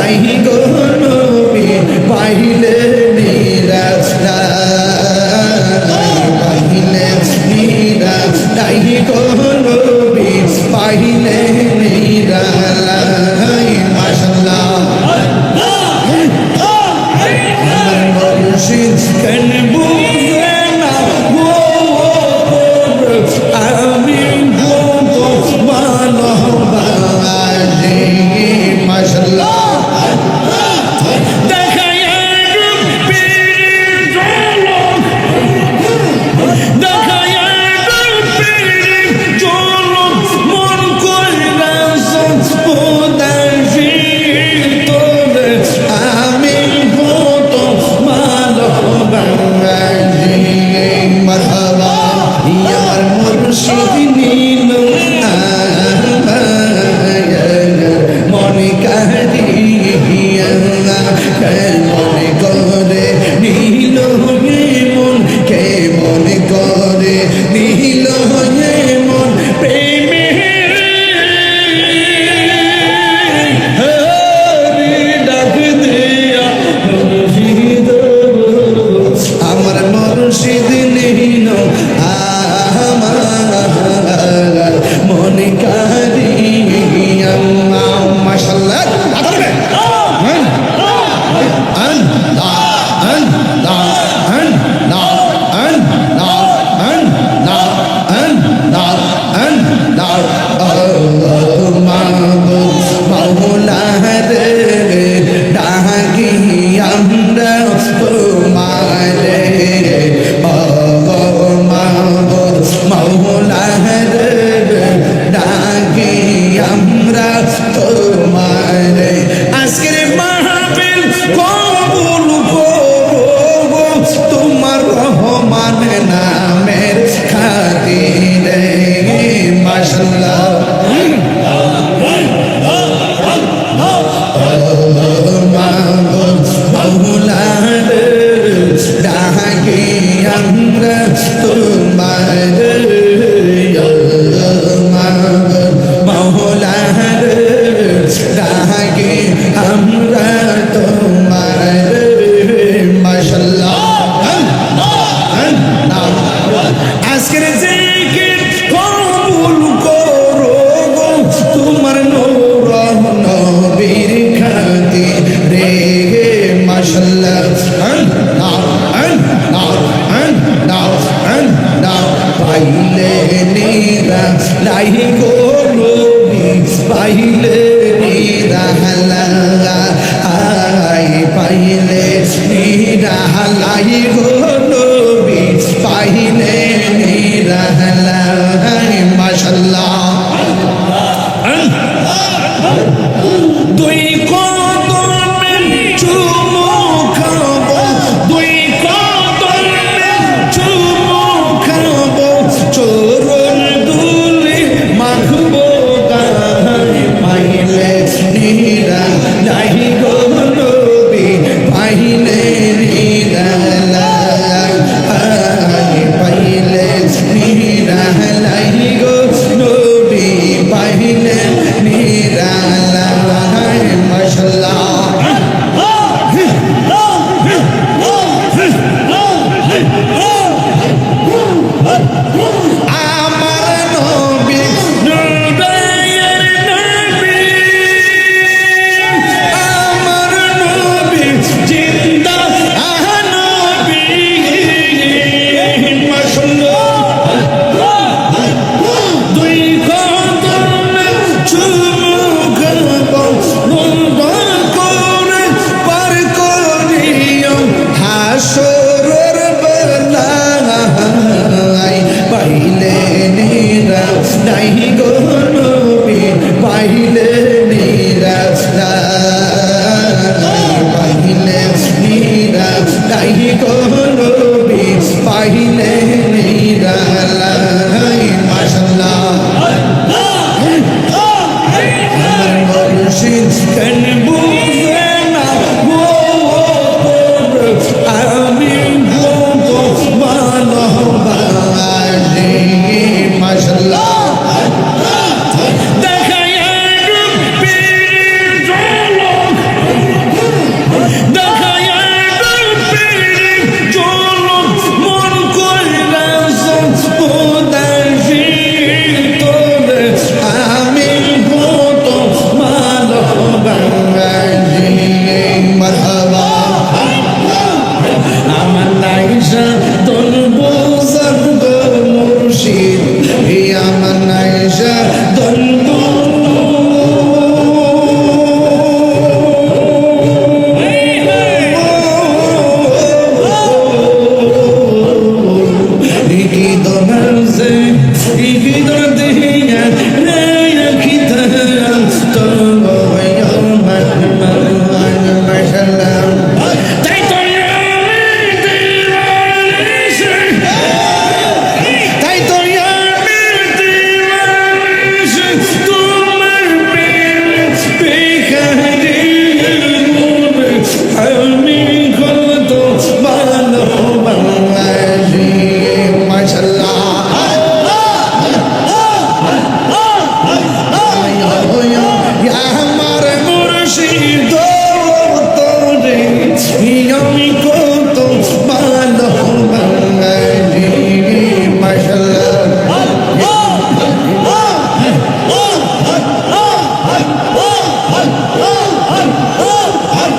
নাই গো নবী পাইলে নিরাশ পাইলে নিরাশ নাই গো নবী পাইলে নিরাশ মাশাআল্লাহ আমার মুর্শিদ কেন বুঝে না আমি ভালোবাসি মাশাআল্লাহ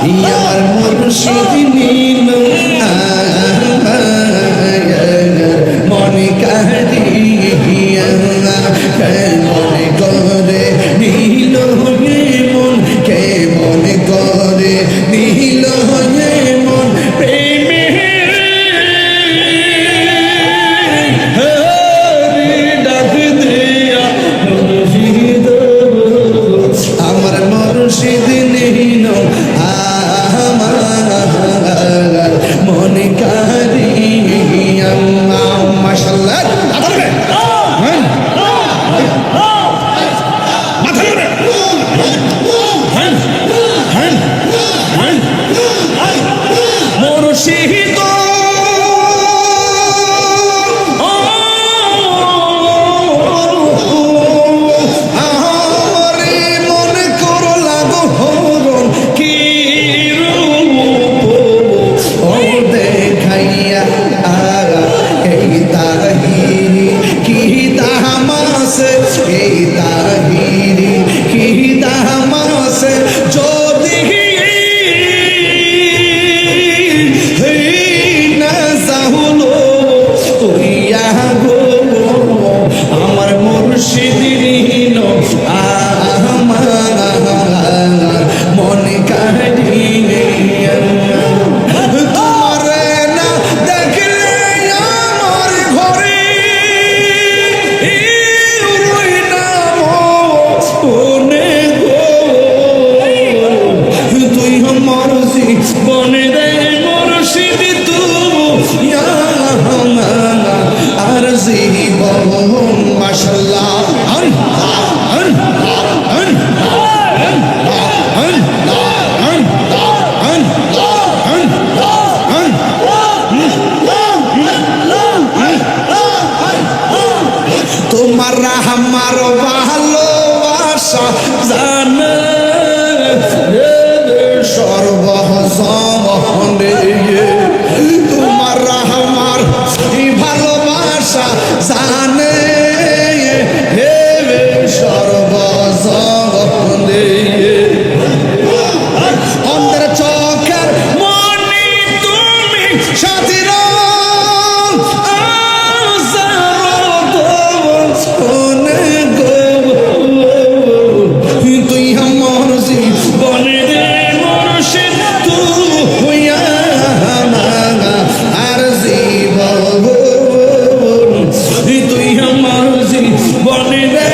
আমার মুর্শিদ নীল মনে কাঁদিয়া মনে করে নীল মন কে মনে করে নীল মন প্রেমে ডাক দিয়া মুর্শিদ আমার মুর্শিদ নীল আমার মনে কাঁদিয়া মাশাআল্লাহ মুর্শিদ আমারে মনে করো লাগো হরণ কি রূপ ও দেখাইয়া এই তাহিরি কি দামাসে এই তাহিরি কি দামাসে যদি আমার মুর্শিদ নীল আমার মনে কাঁদিয়া তোমারে না দেখলে আমার ঘরে রই না মনে গো তুই আমার জীবনে রে মুর্শিদ তুই আর জীবন মাশাআল্লাহ তোমার আমার ভালোবাসা জানে সর্বজনে তোমার আমার ভালোবাসা জানে সর্বজনে অন্তর চোখের মনি তুমি সাথী তুই আমার জীবনে রে মুর্শিদ তুই আর জীবন তুই আমার জীবনে রে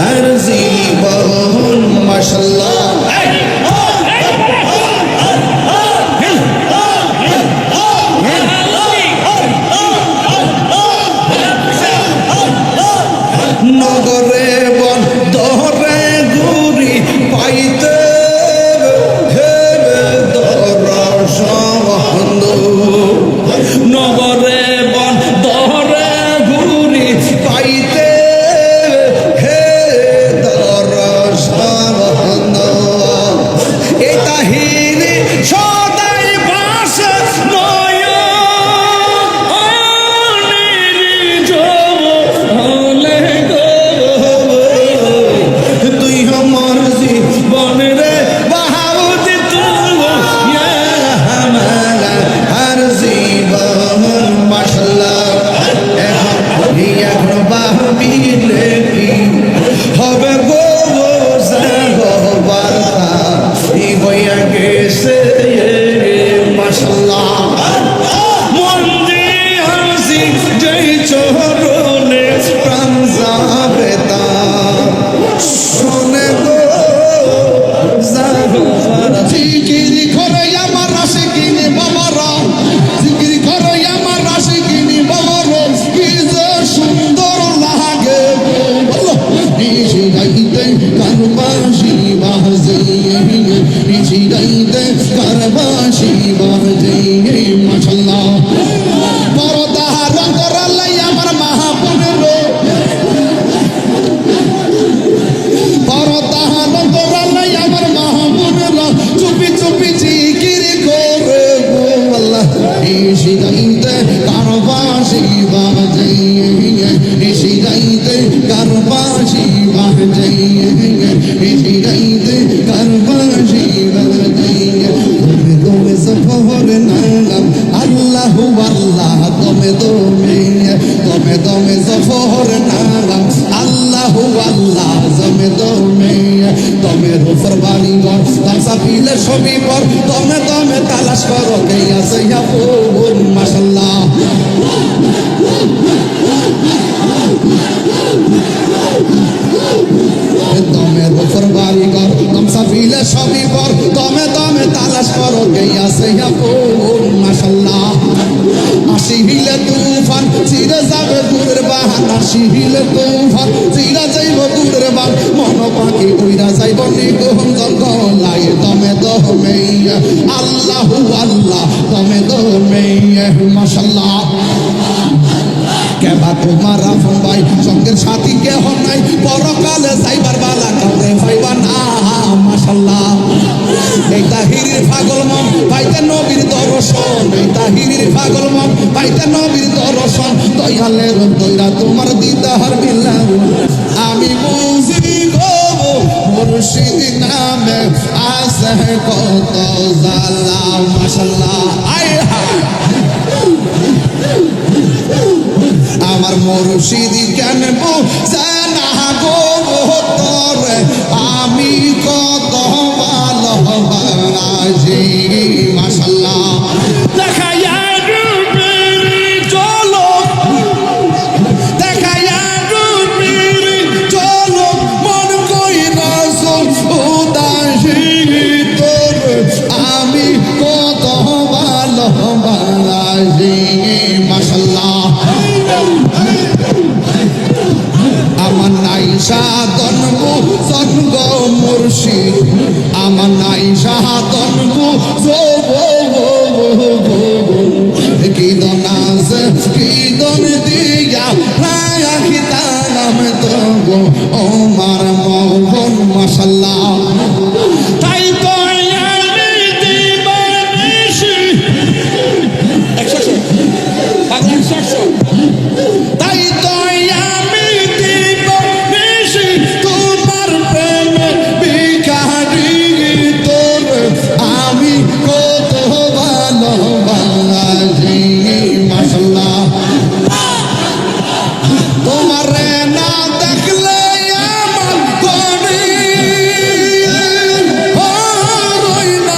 আর জীবন মাশাআল্লাহ নগরে বন দরে গুরি পাইতে হেবে দরসন নগরে বন দরে গুরি পাইতে হে দরসন এই তাহিরি সদাই বাস নয় তুই আমার জীবনে রে বাহাউদি তুই আর জীবন মাশাআল্লাহ এখন বাহবিলে কি হবে গো বার্তা এই হইয়া গেছে মাশাআল্লাহ মন দিয়াছি যেই চরণে প্রাণ যাবে তা শোনে গো জিকিরি করে আমার আশিকিনি বাবারা জিকিরি করে আমার আশিকিনি বাবারা কি যে সুন্দর লাগে নিশি গাইতে কারবাসি বাজে নিশি গাইতে কারবাসি বাজে মাশাআল্লাহ পরদা রঙর লাই আমার মাহবুবের পরদা রঙর লাই আমার মাহবুবের চুপি চুপি জিকির করে গো আল্লাহ নিশি গাইতে কারবাসি বাজে নিশি গাইতে কারবাসি বাজে আল্লাহু আল্লাহ জমে দমে দমের উপর বাড়িঘর তামসা পিলে ছবি পর দমে দমে তালাশ করো কে আছে ইয়াপুর মাশাআল্লাহ দমের উপর বাড়িঘর তামসা পিলে ছবি পর দমে দমে তালাশ করো কে আছে ইয়াপুর মাশাআল্লাহ আসি হিলে তুফান চিরে যাবে দূরের বাহান আসি হিলে তুফান চিরা যাইব দূরের বান মন পাখি উইরা যাইব নিগুণ জঙ্গলাই দমে দমে আল্লাহু আল্লাহ দমে দমে মাশাআল্লাহ কেবা তোমার আপন ভাই সঙ্গের সাথী কেহ নাই পরকালে যাইবার বালা কাউরে পাইবা না মাশাআল্লাহ এই তাহিরির পাগল মন পাইতে নবীর দর্শন এই তাহিরির পাগল মন পাইতে নবীর দর্শন দয়ালের দইরা তোমার দিদার বিলাম আমি বুঝি গো মুর্শিদ নামে আছে কত জালা মাশাআল্লাহ আয় হায় আমার মুর্শিদ কেন জানা গো তোরে আমি কত ভালোবাসি মাশাআল্লাহ দেখায়া রূপের চলো দেখায়া রূপের চলো মন কইরা উদাসী তোরে আমি কত ভালোবাসি মাশাআল্লাহ আমার নাই সাধন সঙ্গ মুর্শিদ আমার নাই সাধন কীদন আছে কীদন দিয়া রাখিতাম তো আমার মোহন মাশাআল্লাহ তাই তো তাই তো আমি দিব বেশি তোমার প্রেমে ভিখারি তোর আমি কত ভালোবাসি মাশাআল্লাহ তোমার না দেখলে আমার গনি রই না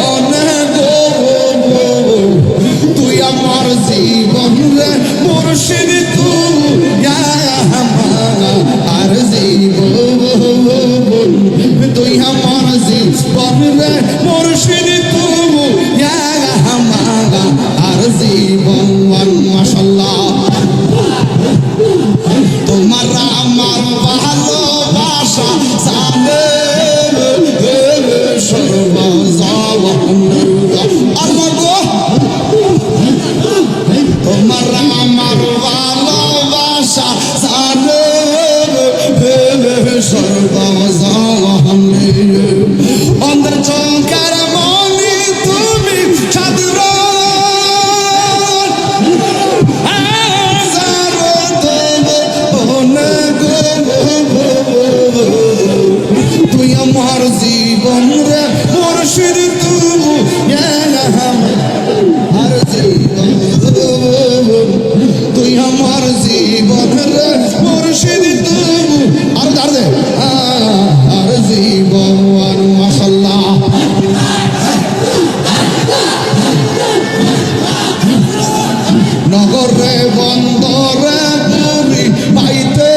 অনেক তুই আমার জীবন রে মুর্শিদ তুই আর জীবন তুই আমার জীবন রে মুর্শিদ তুই আর জীবন মাশাআল্লাহ তোমার আমার ভালোবাসা জানে সর্বজীবন আল্লাহ গো তোমার আমার ভালোবাসা জানে সর্বজীবন অন্তর চৌকার মনি তুমি ছাত্র তুই আমার জীবন রে মুর্শিদ তুই আর জীবন তুই আমার জীবন রে মুর্শিদ তুই আর দে আর জীবন মাশাআল্লাহ নগরে বন্দরে পুরি পাইতে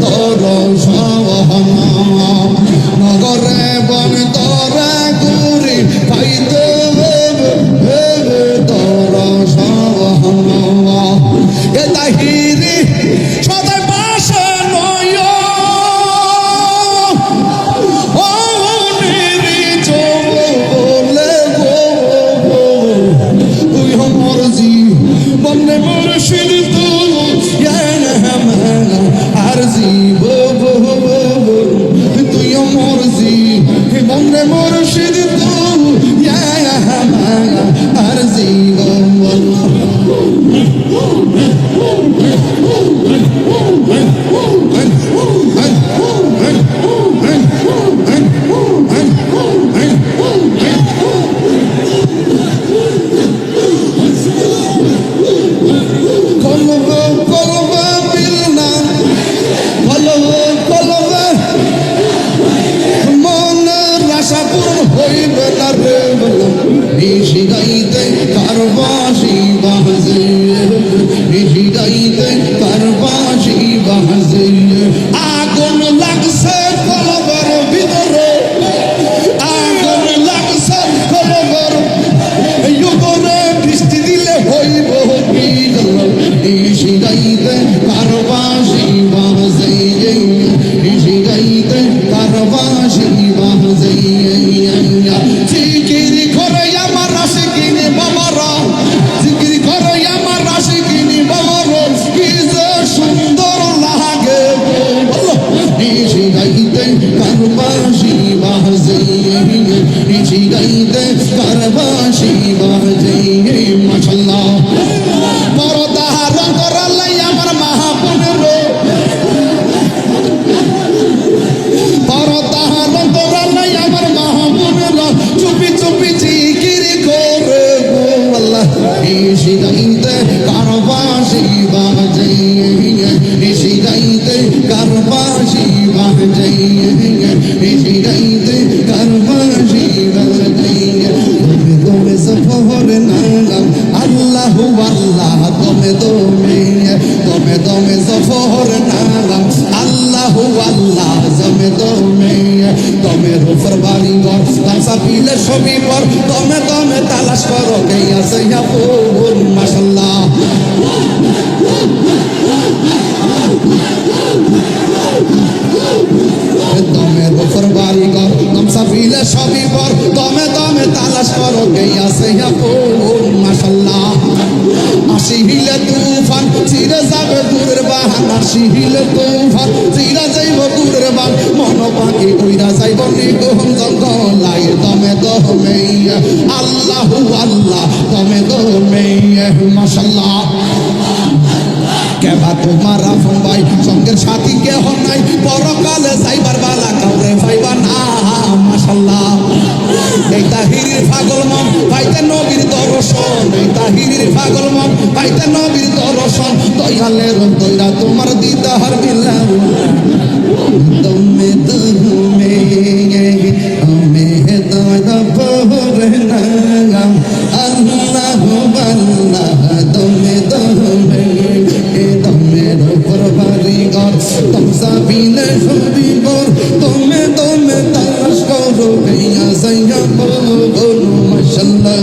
তোর সহনা নগরে বন্দরে পুরি পাইতে তোর সহনা এ তাহিরি সদাই পাশে নয় ও নিরি চলে গো তুই আমার জীবন মুর্শিদ তুই আর জীবন তুই আমার জীবন মুর্শিদ তুই আর জীবন বাঁশি বাজে নিশি গাইতে কার বাঁশি বাজে জিকির করে আমার আশিকিনি বাবারা জিকির করে আমার আশিকিনি বাবারা কি যে সুন্দর লাগে নিশি গাইতে কার বাঁশি বাজে নিশি গাইতে কার বাঁশি বাজে মাশাআল্লাহ পরদা রং করালাই আমার মাহবুবের পরদা রং করালাই আমার মাহবুবের চুপি চুপি জিকির করে গো আল্লাহ নিশি গাইতে কার বাঁশি বাজে নিশি গাইতে কার বাঁশি বাজে নিশি গাইতে কার বাঁশি বাজে তুমি সফর নাম আল্লাহু আল্লাহ তুমি সফর নাম আল্লাহু আল্লাহ তুমি রূপর বাড়ি ঘর তামসা পিলে ছবি পর তুমি তালাশ করো গইয়া সইয়া ফুল মাশাআল্লাহ তুমি রূপর বাড়ি ঘর তামসা পিলে ছবি পর তুমি তালাশ করো গইয়া সইয়া ফুল মাশাআল্লাহ আসিলে তুফান চিরে যাবে দূরের বাহান আসিলে তুফান চিরা যাইব দূরের বান মন পাখি কইরা যাইব নিগুম জঙ্গলাই তুমি আল্লাহু আল্লাহ তুমি মাশাআল্লাহ কেবা তোমার আপন ভাই সঙ্গের সাথী কেহ নাই পরকালে যাইবার বালা কাউরে পাইবা না মাশাআল্লাহ এই তাহিরির পাগল মন পাইতে নবীর দর্শন এই তাহিরির পাগল মন পাইতে নবীর দর্শন দয়ালের দইরা তোমার দিদার মিলাও তুমি আমি দয়া পরে না আল্লাহু আল্লাহ তুমি পরবারি গর তমসা বিনে ছবি পর তুমি তালাশ করো গইয়া সইয়া বলো মাশাআল্লাহ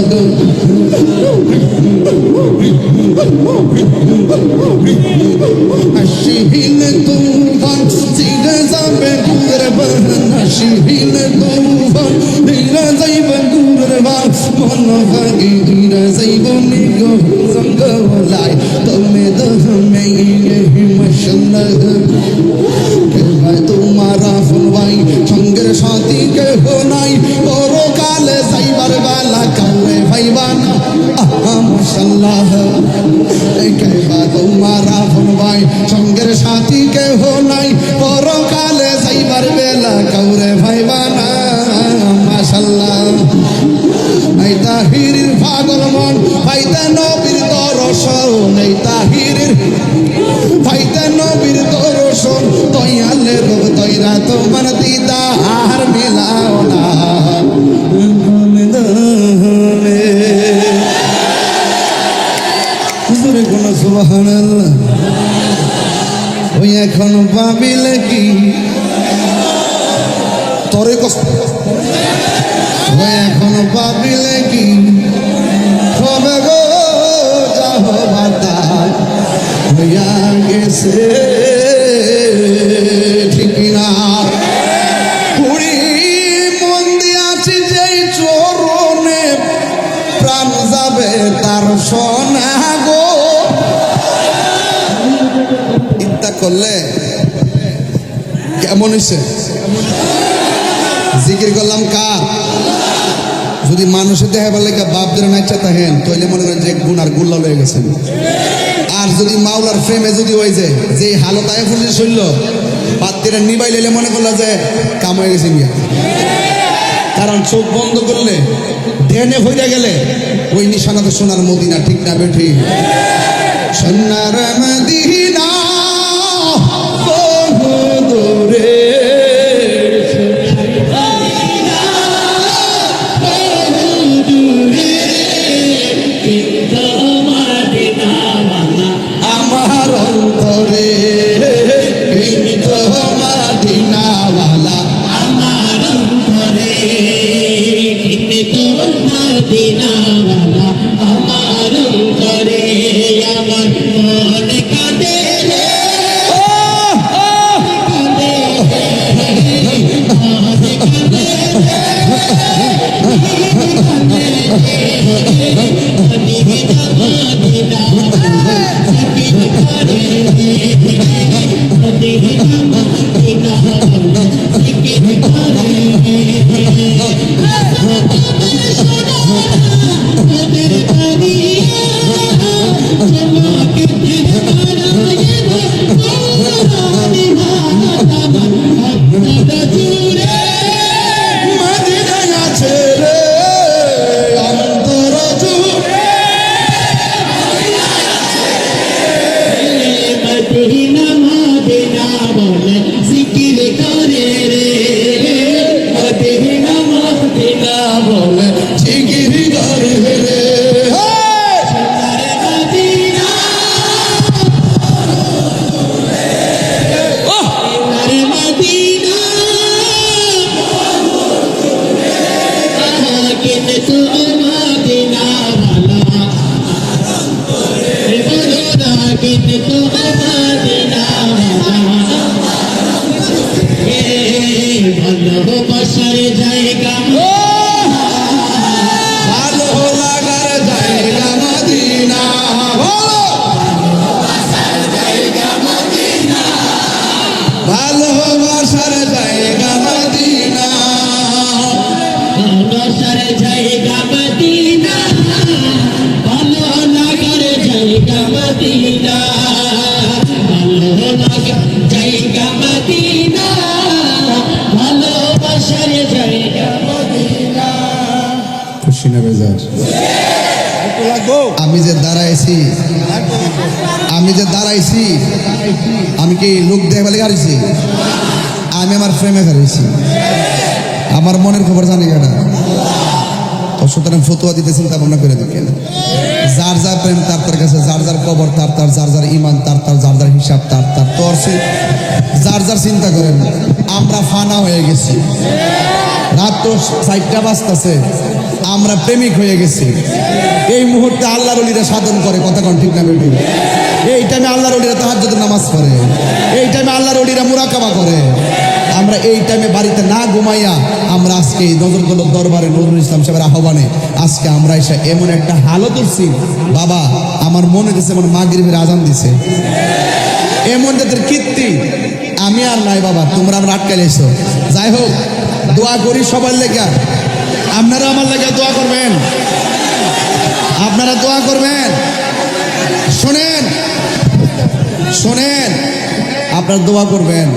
আসিলে তুফান চিরে যাবে দূরের বান আসিলে তুফান চিরে যাইবে দূরের বান মন ভাগে চিরে যাইব নিগো জঙ্গলাই তুমি মাশাআল্লাহ কেবা তোমার আপন ভাই সঙ্গের সাথী কেহ নাই পরকালে যাইবার বেলা কাউরে পাইবা না মাশাআল্লাহ কেবা তোমার আপন ভাই সঙ্গের সাথী কেহ নাই পরকালে যাইবার বেলা কাউরে পাইবা না মাশাআল্লাহ এই তাহিরির পাগল মন পাইতে নবীর দর্শন এই তাহিরির পাইতে নবীর দর্শন দয়ালের দইরা তোমার দিদার মিলাও না হুজুরে কোন সুবহানাল্লাহ ওই এখন ভাবিলে কি তোরে কষ্ট ওই এখন ভাবিলে কি হবে গো যাহ বাতা হইয়া গেছে ঠিক না পুরি মন দিয়াছি যেই চরণে প্রাণ যাবে তার সোনা গো চিন্তা করলে কেমন হয়েছে জিকির করলাম কার যদি মানুষের দেখা বলে বাপদের নাচা থাকেন তাহলে মনে করেন যে গুনার গুল্লা লয়ে গেছেন আর যদি মাওলার ফ্রেমে যদি ওই যে হালতায় ফুটে শৈল পাত্রীরা নিবাই লাইলে মনে করলো যে কাম হয়ে গেছে গিয়া কারণ চোখ বন্ধ করলে ধ্যানে হইয়া গেলে ওই নিশানাতে সোনার মদিনা ঠিক না বেঠি সোনার মদিনা বহু দূরে আমার অন্তরে মদিনাওয়ালা আমার অন্তরে মদিনাওয়ালা আমার অন্তরে আমার মন কাঁদে রে মদিনায় আছে রে অন্তর জুড়ে মদিনা মদিনা বলে জিকির করে রে মদিনা মদিনা বলে জিকির করে রে আরে মদিনা আরে মদিনা কিন্তু মদিনা ভালা কিন্তু মদিনা ভালোবাসার জায়গা ভালো লাগার জায়গা মদিনা বলো ভালোবাসার জায়গা মদিনা ভালোবাসার জায়গা মদিনা ভালো লাগার জায়গা মদিনা ভালো লাগার জায়গা মদিনা ভালোবাসার জায়গা মদিনা খুশি না বেজার আমি যে দাঁড়াইছি আমি কি লোক দেখে বলে হারিয়েছি আমি আমার ফ্রেমে হারিয়েছি আমার মনের খবর জানি কেনা তো সুতরাং ফতুয়া দিতেছেন তা মনে করে দেখেন যার যার প্রেম তার তার কাছে যার যার কবর তার তার যার যার ইমান তার তার যার যার হিসাব তার তার তো যার যার চিন্তা করেন আমরা ফানা হয়ে গেছি রাত্র 4টা বাজতেছে আমরা প্রেমিক হয়ে গেছি এই মুহূর্তে আল্লাহর ওলিরা সাধন করে কথা কোন ঠিক না বেটি এই টাইমে আল্লাহর ওলিরা তাহাজ্জুদের নামাজ পড়ে এই টাইমে আল্লাহর ওলিরা মুরাকাবা করে আমরা এই টাইমে বাড়িতে না ঘুমাইয়া আমরা আজকে এই নজরুল দরবারে নজরুল ইসলাম সাহেবের আহ্বানে আজকে আমরা এসে এমন একটা হালত উঠছি বাবা আমার মনে হচ্ছে এমন মাগরিবের আজান দিছে এমন যাদের কীর্তি আমি আর নাই বাবা তোমরা আমরা আটকালে এসো যাই হোক দোয়া করি সবার লেগা আপনারা আমার লেগে দোয়া করবেন আপনারা দোয়া করবেন শোনেন শোনেন আপনারা দোয়া করবেন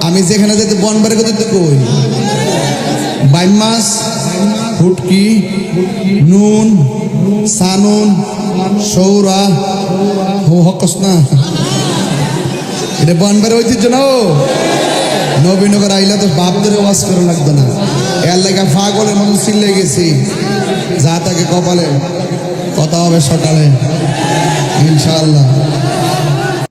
আমি যেখানে যেতে বনবারে করতে কই বাইম মাছ ফুটকি নুন সানুন সৌরা হকস না এটা বনবারে ঐতিহ্য না ও নবীনগর আইলা তো বাপদের ওয়াজ করে লাগতো না এর লেগে পাগলের মতন চিল্লে গেছি যা তাকে কপালে কথা হবে সকালে ইনশাআল্লাহ